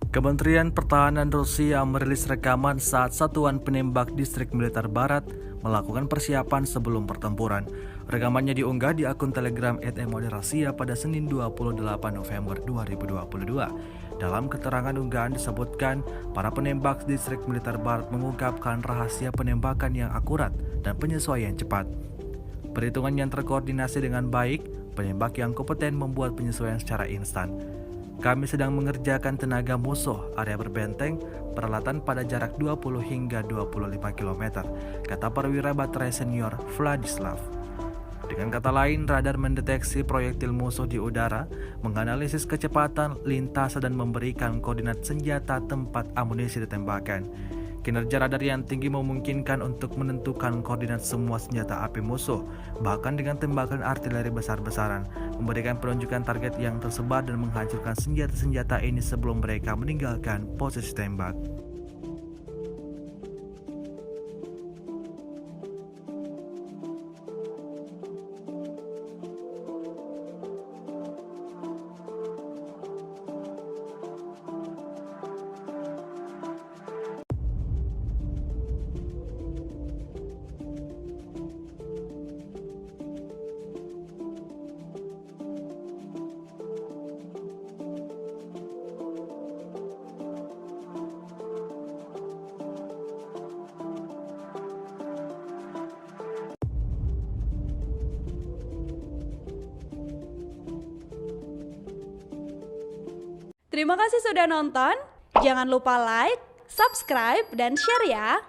Kementerian Pertahanan Rusia merilis rekaman saat Satuan Penembak Distrik Militer Barat melakukan persiapan sebelum pertempuran. Rekamannya diunggah di akun Telegram @MOD Rusia pada Senin 28 November 2022. Dalam keterangan unggahan disebutkan, para penembak Distrik Militer Barat mengungkapkan rahasia penembakan yang akurat dan penyesuaian cepat. Perhitungan yang terkoordinasi dengan baik, penembak yang kompeten membuat penyesuaian secara instan. Kami sedang mengerjakan tenaga musuh, area berbenteng, peralatan pada jarak 20 hingga 25 km, kata perwira baterai senior Vladislav. Dengan kata lain, radar mendeteksi proyektil musuh di udara, menganalisis kecepatan, lintasan, dan memberikan koordinat senjata tempat amunisi ditembakkan. Kinerja radar yang tinggi memungkinkan untuk menentukan koordinat semua senjata api musuh, bahkan dengan tembakan artileri besar-besaran, memberikan penunjukan target yang tersebar dan menghancurkan senjata-senjata ini sebelum mereka meninggalkan posisi tembak. Terima kasih sudah nonton. Jangan lupa like, subscribe, dan share ya.